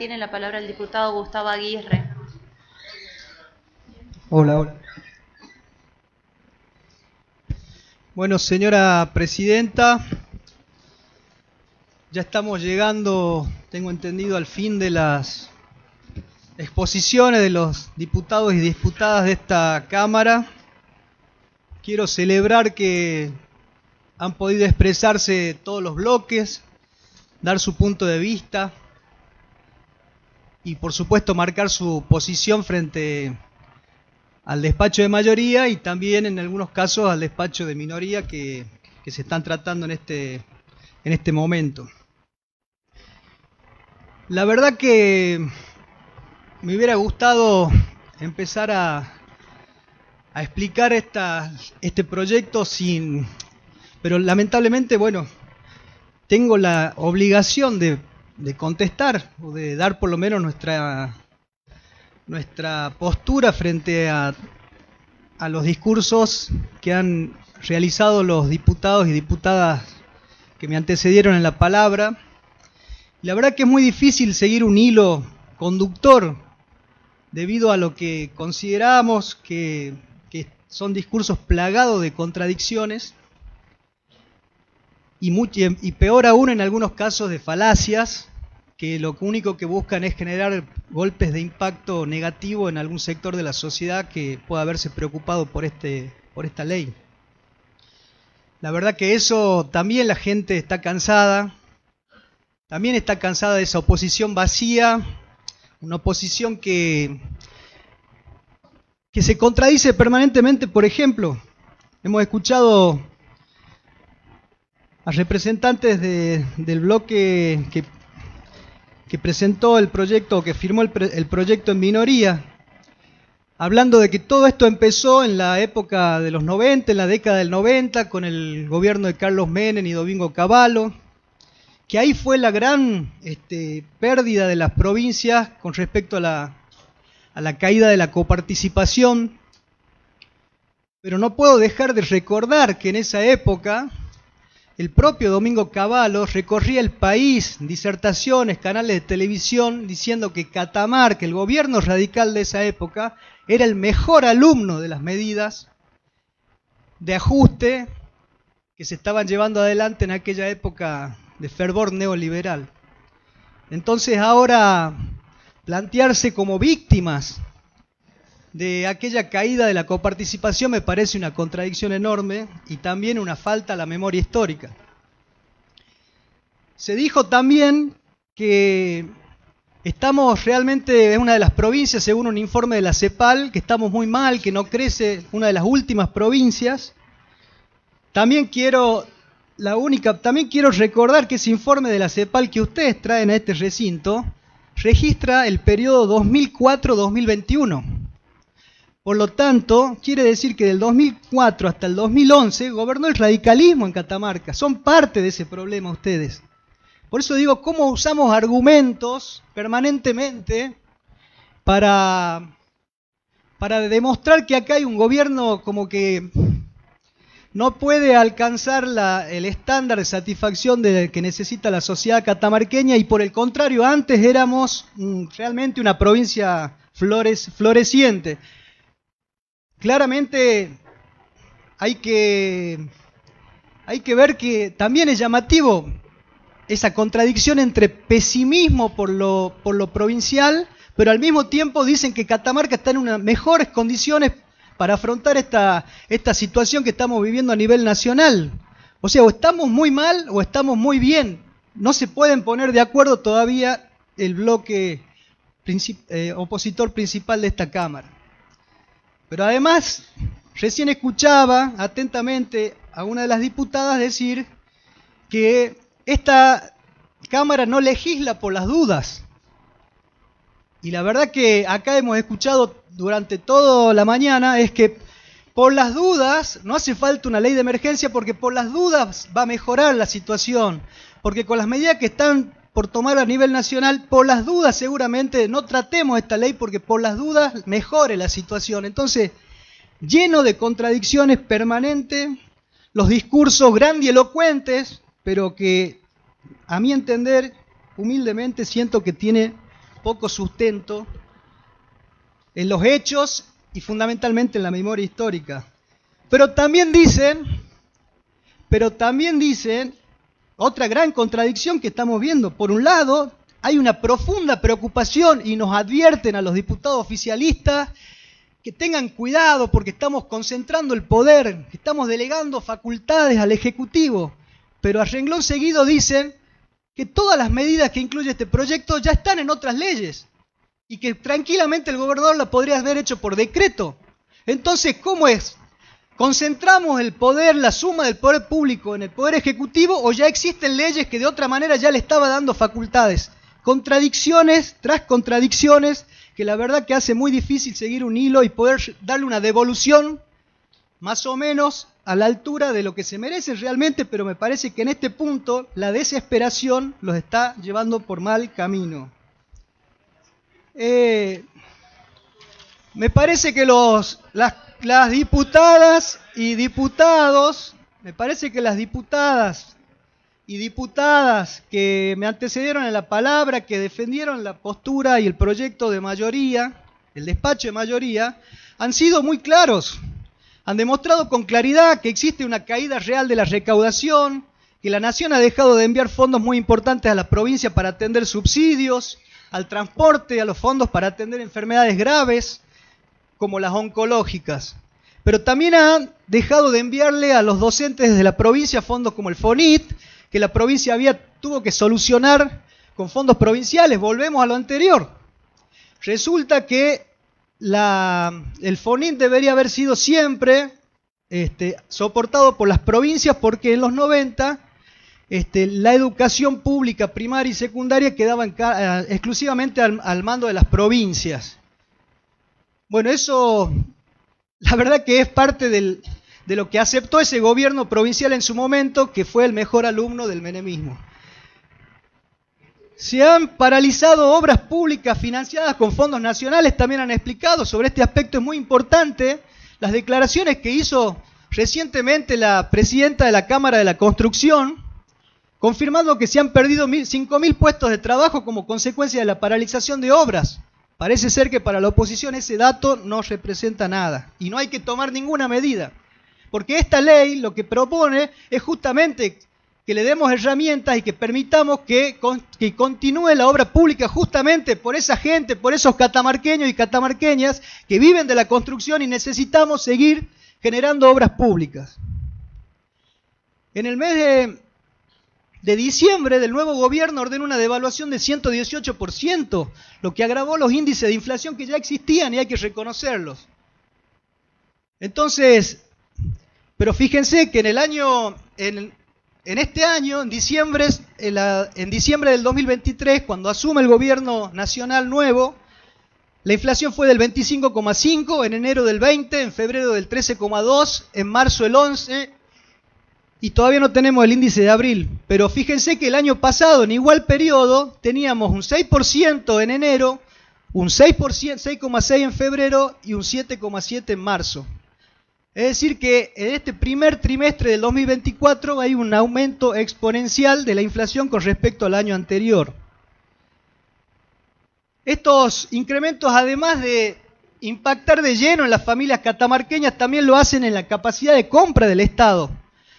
Tiene la palabra el diputado Gustavo Aguirre. Hola. Bueno, señora presidenta, ya estamos llegando, tengo entendido, al fin de las exposiciones de los diputados y diputadas de esta Cámara. Quiero celebrar que han podido expresarse todos los bloques, dar su punto de vista y, por supuesto, marcar su posición frente al despacho de mayoría y también, en algunos casos, al despacho de minoría que se están tratando en este momento. La verdad que me hubiera gustado empezar a explicar este proyecto pero lamentablemente, bueno, tengo la obligación de contestar o de dar por lo menos nuestra postura frente a los discursos que han realizado los diputados y diputadas que me antecedieron en la palabra. La verdad que es muy difícil seguir un hilo conductor debido a lo que consideramos que son discursos plagados de contradicciones y peor aún en algunos casos de falacias que lo único que buscan es generar golpes de impacto negativo en algún sector de la sociedad que pueda haberse preocupado por esta ley. La verdad que eso también la gente está cansada, también está cansada de esa oposición vacía, una oposición que se contradice permanentemente. Por ejemplo, hemos escuchado a representantes del bloque que presentó el proyecto, que firmó el proyecto en minoría, hablando de que todo esto empezó en la época de los 90, en la década del 90, con el gobierno de Carlos Menem y Domingo Cavallo, que ahí fue la gran pérdida de las provincias con respecto a la caída de la coparticipación. Pero no puedo dejar de recordar que en esa época el propio Domingo Cavallo recorría el país, disertaciones, canales de televisión, diciendo que Catamarca, el gobierno radical de esa época, era el mejor alumno de las medidas de ajuste que se estaban llevando adelante en aquella época de fervor neoliberal. Entonces ahora plantearse como víctimas de aquella caída de la coparticipación me parece una contradicción enorme y también una falta a la memoria histórica. Se dijo también que estamos realmente en una de las provincias, según un informe de la CEPAL, que estamos muy mal, que no crece, una de las últimas provincias. También quiero recordar que ese informe de la CEPAL que ustedes traen a este recinto registra el periodo 2004-2021. Por lo tanto, quiere decir que del 2004 hasta el 2011 gobernó el radicalismo en Catamarca. Son parte de ese problema ustedes. Por eso digo, ¿cómo usamos argumentos permanentemente para demostrar que acá hay un gobierno como que no puede alcanzar el estándar de satisfacción que necesita la sociedad catamarqueña y por el contrario, antes éramos realmente una provincia floreciente? Claramente hay que ver que también es llamativo esa contradicción entre pesimismo por lo provincial, pero al mismo tiempo dicen que Catamarca está en unas mejores condiciones para afrontar esta situación que estamos viviendo a nivel nacional. O sea, o estamos muy mal o estamos muy bien. No se pueden poner de acuerdo todavía el bloque opositor principal de esta Cámara. Pero además, recién escuchaba atentamente a una de las diputadas decir que esta Cámara no legisla por las dudas. Y la verdad que acá hemos escuchado durante toda la mañana es que por las dudas no hace falta una ley de emergencia porque por las dudas va a mejorar la situación. Porque con las medidas que están por tomar a nivel nacional, por las dudas seguramente no tratemos esta ley porque por las dudas mejore la situación. Entonces, lleno de contradicciones permanentes, los discursos grandilocuentes, pero que a mi entender, humildemente siento que tiene poco sustento en los hechos y fundamentalmente en la memoria histórica. Pero también dicen, otra gran contradicción que estamos viendo. Por un lado, hay una profunda preocupación y nos advierten a los diputados oficialistas que tengan cuidado porque estamos concentrando el poder, que estamos delegando facultades al Ejecutivo. Pero a renglón seguido dicen que todas las medidas que incluye este proyecto ya están en otras leyes y que tranquilamente el gobernador la podría haber hecho por decreto. Entonces, ¿cómo es? ¿Concentramos el poder, la suma del poder público en el poder ejecutivo o ya existen leyes que de otra manera ya le estaba dando facultades? Contradicciones tras contradicciones que la verdad que hace muy difícil seguir un hilo y poder darle una devolución más o menos a la altura de lo que se merecen realmente, pero me parece que en este punto la desesperación los está llevando por mal camino. Me parece que las diputadas y diputados, que me antecedieron en la palabra, que defendieron la postura y el proyecto de mayoría, el despacho de mayoría, han sido muy claros. Han demostrado con claridad que existe una caída real de la recaudación, que la nación ha dejado de enviar fondos muy importantes a las provincias para atender subsidios, al transporte, a los fondos para atender enfermedades graves, como las oncológicas. Pero también han dejado de enviarle a los docentes de la provincia fondos como el FONIT, que la provincia tuvo que solucionar con fondos provinciales. Volvemos a lo anterior. Resulta que el FONIT debería haber sido siempre soportado por las provincias porque en los 90 la educación pública primaria y secundaria quedaba exclusivamente al mando de las provincias. Bueno, eso la verdad que es parte de lo que aceptó ese gobierno provincial en su momento, que fue el mejor alumno del menemismo. Se han paralizado obras públicas financiadas con fondos nacionales, también han explicado sobre este aspecto, es muy importante. Las declaraciones que hizo recientemente la presidenta de la Cámara de la Construcción, confirmando que se han perdido 5.000 puestos de trabajo como consecuencia de la paralización de obras. Parece ser que para la oposición ese dato no representa nada y no hay que tomar ninguna medida. Porque esta ley lo que propone es justamente que le demos herramientas y que permitamos que continúe la obra pública justamente por esa gente, por esos catamarqueños y catamarqueñas que viven de la construcción y necesitamos seguir generando obras públicas. En el mes de diciembre del nuevo gobierno ordenó una devaluación del 118%, lo que agravó los índices de inflación que ya existían y hay que reconocerlos. Entonces, pero fíjense que en este año, en diciembre del 2023, cuando asume el gobierno nacional nuevo, la inflación fue del 25,5%, en enero del 20%, en febrero del 13,2%, en marzo el 11%, y todavía no tenemos el índice de abril. Pero fíjense que el año pasado, en igual periodo, teníamos un 6% en enero, un 6,6% en febrero y un 7,7% en marzo. Es decir que en este primer trimestre del 2024 hay un aumento exponencial de la inflación con respecto al año anterior. Estos incrementos, además de impactar de lleno en las familias catamarqueñas, también lo hacen en la capacidad de compra del Estado.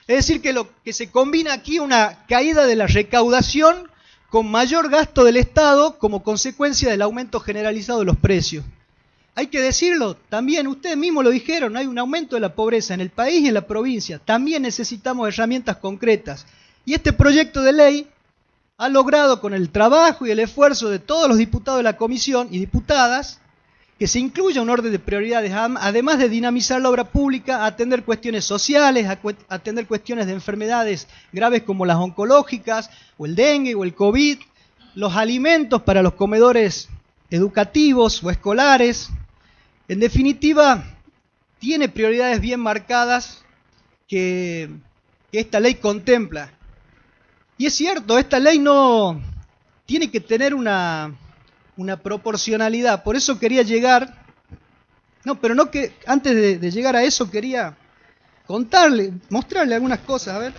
Es decir que lo que se combina aquí una caída de la recaudación con mayor gasto del Estado como consecuencia del aumento generalizado de los precios. Hay que decirlo, también ustedes mismos lo dijeron, hay un aumento de la pobreza en el país y en la provincia. También necesitamos herramientas concretas. Y este proyecto de ley ha logrado, con el trabajo y el esfuerzo de todos los diputados de la comisión y diputadas, que se incluya un orden de prioridades, además de dinamizar la obra pública, atender cuestiones sociales, atender cuestiones de enfermedades graves como las oncológicas, o el dengue, o el COVID, los alimentos para los comedores educativos o escolares. En definitiva, tiene prioridades bien marcadas que esta ley contempla. Y es cierto, esta ley no tiene que tener una proporcionalidad. Por eso quería llegar, antes de llegar a eso quería mostrarle algunas cosas. A ver,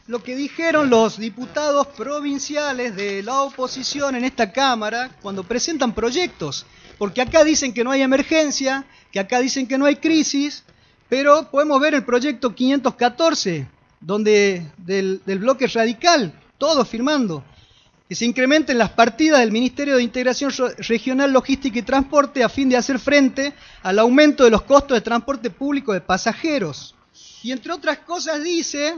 lo lo que dijeron los diputados provinciales de la oposición en esta Cámara cuando presentan proyectos. Porque acá dicen que no hay emergencia, que acá dicen que no hay crisis, pero podemos ver el proyecto 514, del bloque radical, todos firmando, que se incrementen las partidas del Ministerio de Integración Regional, Logística y Transporte a fin de hacer frente al aumento de los costos de transporte público de pasajeros. Y entre otras cosas dice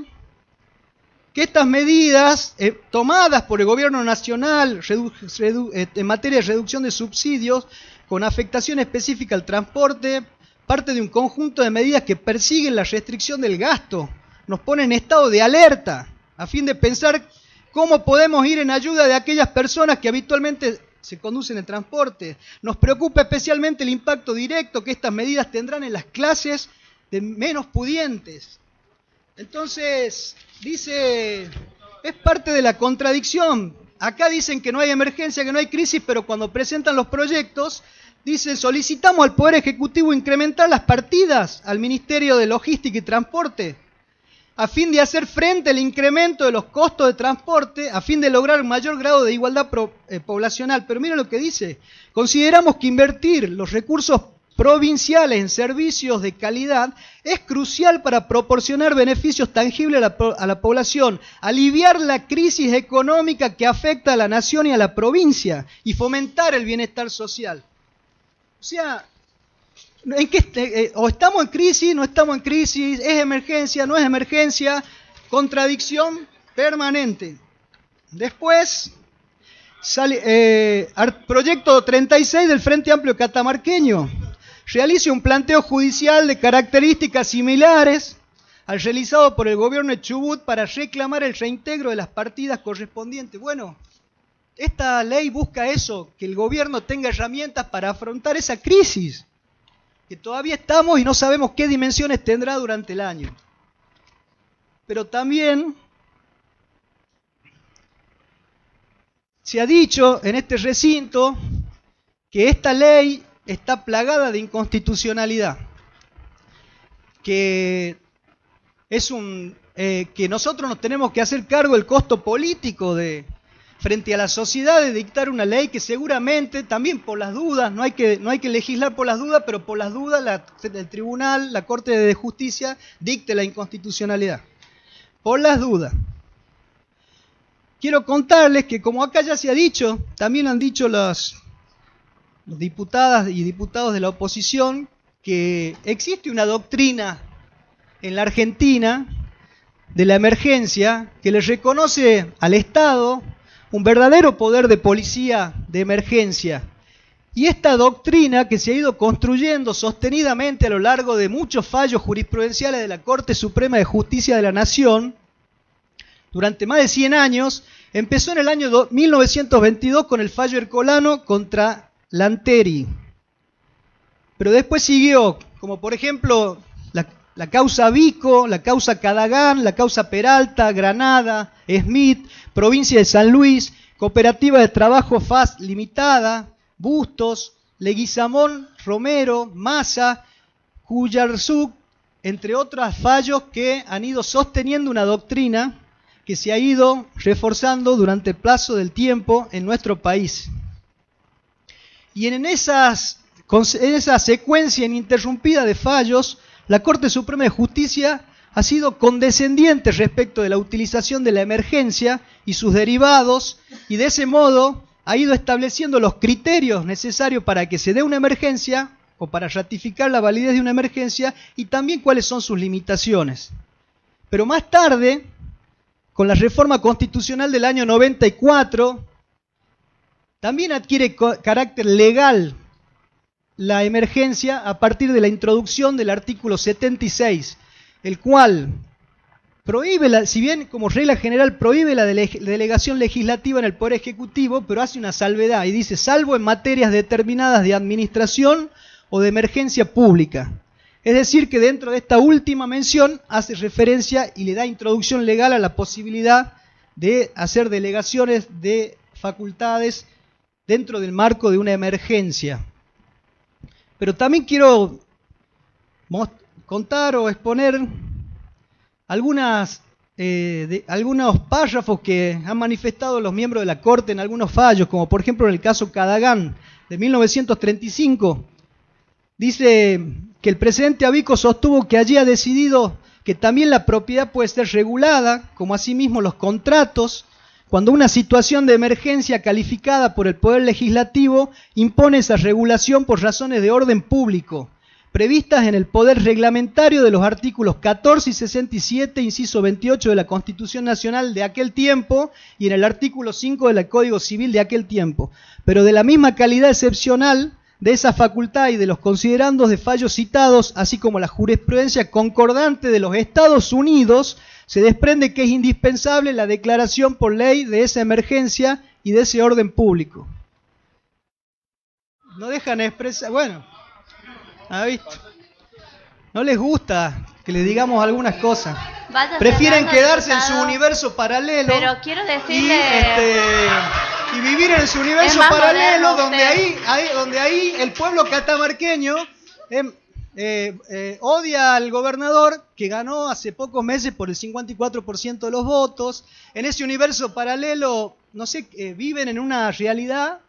que estas medidas tomadas por el gobierno nacional en materia de reducción de subsidios con afectación específica al transporte, parte de un conjunto de medidas que persiguen la restricción del gasto, nos ponen en estado de alerta a fin de pensar cómo podemos ir en ayuda de aquellas personas que habitualmente se conducen en transporte. Nos preocupa especialmente el impacto directo que estas medidas tendrán en las clases de menos pudientes. Entonces, dice, es parte de la contradicción. Acá dicen que no hay emergencia, que no hay crisis, pero cuando presentan los proyectos, dicen, solicitamos al Poder Ejecutivo incrementar las partidas al Ministerio de Logística y Transporte, a fin de hacer frente al incremento de los costos de transporte, a fin de lograr un mayor grado de igualdad poblacional. Pero miren lo que dice, consideramos que invertir los recursos provinciales en servicios de calidad es crucial para proporcionar beneficios tangibles a la población, aliviar la crisis económica que afecta a la nación y a la provincia y fomentar el bienestar social. O sea, o estamos en crisis, no estamos en crisis, es emergencia, no es emergencia, contradicción permanente. Después sale proyecto 36 del Frente Amplio Catamarqueño. Realice un planteo judicial de características similares al realizado por el gobierno de Chubut para reclamar el reintegro de las partidas correspondientes. Bueno, esta ley busca eso, que el gobierno tenga herramientas para afrontar esa crisis, que todavía estamos y no sabemos qué dimensiones tendrá durante el año. Pero también se ha dicho en este recinto que esta ley está plagada de inconstitucionalidad, que que nosotros nos tenemos que hacer cargo del costo político frente a la sociedad de dictar una ley que seguramente, también por las dudas, no hay que legislar por las dudas, pero por las dudas el tribunal, la Corte de Justicia, dicte la inconstitucionalidad. Por las dudas. Quiero contarles que, como acá ya se ha dicho, también han dicho los diputadas y diputados de la oposición, que existe una doctrina en la Argentina de la emergencia que le reconoce al Estado un verdadero poder de policía de emergencia. Y esta doctrina, que se ha ido construyendo sostenidamente a lo largo de muchos fallos jurisprudenciales de la Corte Suprema de Justicia de la Nación, durante más de 100 años, empezó en el año 1922 con el fallo Ercolano contra Lanteri. Pero después siguió, como por ejemplo la causa Vico, la causa Cadagán, la causa Peralta, Granada, Smith, Provincia de San Luis, Cooperativa de Trabajo FAS Limitada, Bustos, Leguizamón, Romero, Massa, Cuyarzú, entre otros fallos que han ido sosteniendo una doctrina que se ha ido reforzando durante el plazo del tiempo en nuestro país. Y en esa secuencia ininterrumpida de fallos, la Corte Suprema de Justicia ha sido condescendiente respecto de la utilización de la emergencia y sus derivados, y de ese modo ha ido estableciendo los criterios necesarios para que se dé una emergencia o para ratificar la validez de una emergencia, y también cuáles son sus limitaciones. Pero más tarde, con la reforma constitucional del año 94, también adquiere carácter legal la emergencia a partir de la introducción del artículo 76, el cual prohíbe, si bien como regla general prohíbe la delegación legislativa en el Poder Ejecutivo, pero hace una salvedad y dice, salvo en materias determinadas de administración o de emergencia pública. Es decir, que dentro de esta última mención hace referencia y le da introducción legal a la posibilidad de hacer delegaciones de facultades dentro del marco de una emergencia. Pero también quiero contar o exponer algunas de algunos párrafos que han manifestado los miembros de la Corte en algunos fallos, como por ejemplo en el caso Cadagán de 1935. Dice que el presidente Abico sostuvo que allí ha decidido que también la propiedad puede ser regulada, como asimismo los contratos, cuando una situación de emergencia calificada por el Poder Legislativo impone esa regulación por razones de orden público, previstas en el poder reglamentario de los artículos 14 y 67, inciso 28 de la Constitución Nacional de aquel tiempo y en el artículo 5 del Código Civil de aquel tiempo, pero de la misma calidad excepcional de esa facultad y de los considerandos de fallos citados, así como la jurisprudencia concordante de los Estados Unidos, se desprende que es indispensable la declaración por ley de esa emergencia y de ese orden público. No dejan expresar, bueno, ¿ha visto? No les gusta que les digamos algunas cosas. Prefieren quedarse en su universo paralelo. Pero quiero decirle... Y vivir en su universo paralelo donde ahí el pueblo catamarqueño odia al gobernador que ganó hace pocos meses por el 54% de los votos. En ese universo paralelo, no sé, viven en una realidad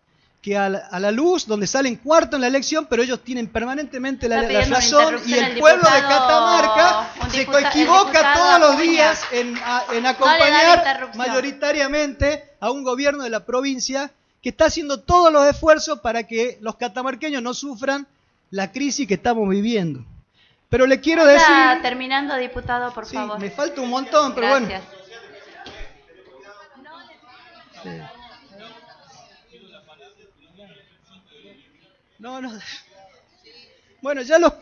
que a la luz, donde salen cuarto en la elección, pero ellos tienen permanentemente la razón, y el pueblo de Catamarca se equivoca todos los días en acompañar mayoritariamente a un gobierno de la provincia que está haciendo todos los esfuerzos para que los catamarqueños no sufran la crisis que estamos viviendo. Pero le quiero decir... terminando, diputado, por favor. Me falta un montón, pero gracias. Bueno. Sí. No. Bueno, ya los...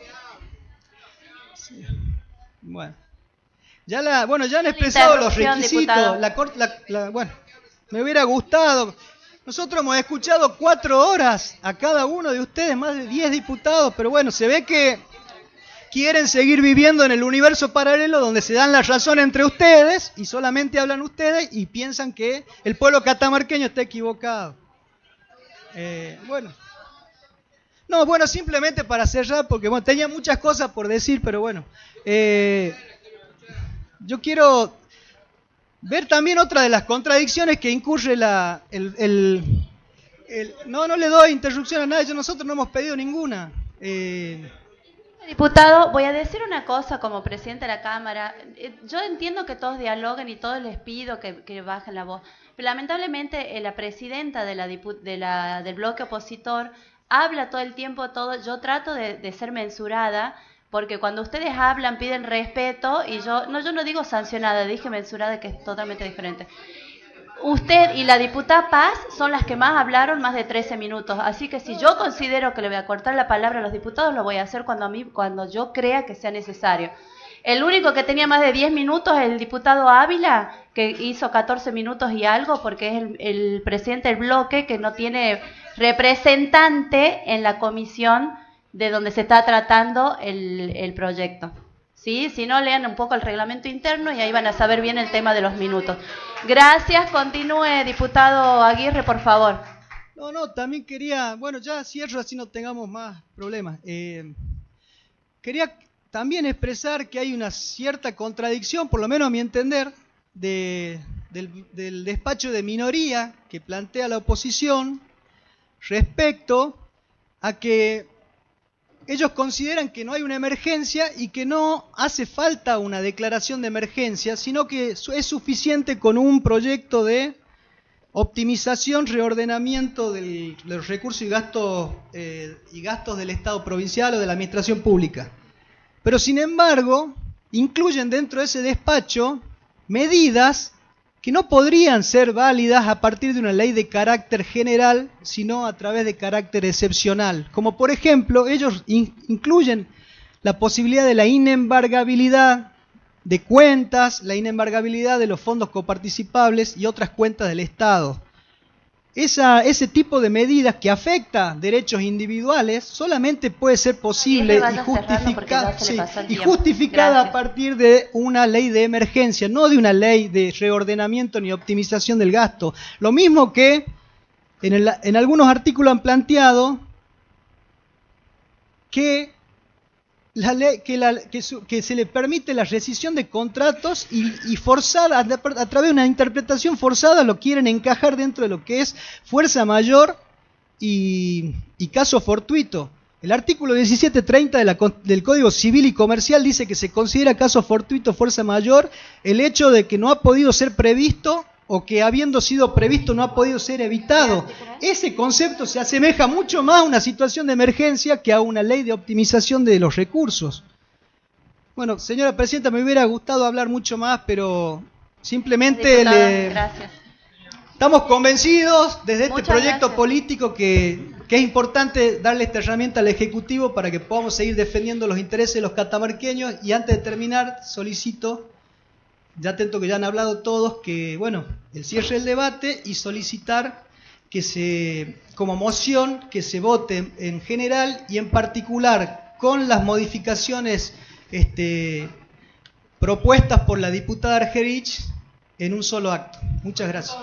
Sí. Bueno. Ya han expresado los requisitos. Bueno, me hubiera gustado. Nosotros hemos escuchado 4 horas a cada uno de ustedes, más de 10 diputados, pero bueno, se ve que quieren seguir viviendo en el universo paralelo donde se dan la razón entre ustedes y solamente hablan ustedes y piensan que el pueblo catamarqueño está equivocado. Bueno, simplemente para cerrar, porque bueno, tenía muchas cosas por decir, pero bueno, yo quiero ver también otra de las contradicciones que incurre no le doy interrupción a nadie, nosotros no hemos pedido ninguna. Diputado, voy a decir una cosa como presidente de la Cámara. Yo entiendo que todos dialoguen y todos les pido que bajen la voz, pero lamentablemente la presidenta del bloque opositor habla todo el tiempo, yo trato de ser mensurada, porque cuando ustedes hablan piden respeto y yo no digo sancionada, dije mensurada, que es totalmente diferente. Usted y la diputada Paz son las que más hablaron, más de 13 minutos, así que si yo considero que le voy a cortar la palabra a los diputados, lo voy a hacer cuando yo crea que sea necesario. El único que tenía más de 10 minutos es el diputado Ávila, que hizo 14 minutos y algo, porque es el presidente del bloque que no tiene representante en la comisión de donde se está tratando el proyecto. ¿Sí? Si no, lean un poco el reglamento interno y ahí van a saber bien el tema de los minutos. Gracias, continúe, diputado Aguirre, por favor. No, también quería, bueno, ya cierro así no tengamos más problemas. Quería también expresar que hay una cierta contradicción, por lo menos a mi entender, del despacho de minoría que plantea la oposición respecto a que ellos consideran que no hay una emergencia y que no hace falta una declaración de emergencia, sino que es suficiente con un proyecto de optimización, reordenamiento de los recursos y gastos del Estado provincial o de la administración pública. Pero sin embargo, incluyen dentro de ese despacho medidas que no podrían ser válidas a partir de una ley de carácter general, sino a través de carácter excepcional. Como por ejemplo, ellos incluyen la posibilidad de la inembargabilidad de cuentas, la inembargabilidad de los fondos coparticipables y otras cuentas del Estado. Ese tipo de medidas que afecta derechos individuales solamente puede ser posible y justificada a partir de una ley de emergencia, no de una ley de reordenamiento ni optimización del gasto. Lo mismo que en algunos artículos han planteado que que se le permite la rescisión de contratos y forzada, a través de una interpretación forzada, lo quieren encajar dentro de lo que es fuerza mayor y caso fortuito. El artículo 1730 del Código Civil y Comercial dice que se considera caso fortuito, fuerza mayor, el hecho de que no ha podido ser previsto o que habiendo sido previsto no ha podido ser evitado. Ese concepto se asemeja mucho más a una situación de emergencia que a una ley de optimización de los recursos. Bueno, señora presidenta, me hubiera gustado hablar mucho más, pero simplemente gracias. Estamos convencidos desde este Muchas proyecto gracias. político que es importante darle esta herramienta al Ejecutivo para que podamos seguir defendiendo los intereses de los catamarqueños. Y antes de terminar, solicito, ya atento que ya han hablado todos, que bueno, el cierre del debate y solicitar que como moción, que se vote en general y en particular con las modificaciones propuestas por la diputada Argerich en un solo acto. Muchas gracias.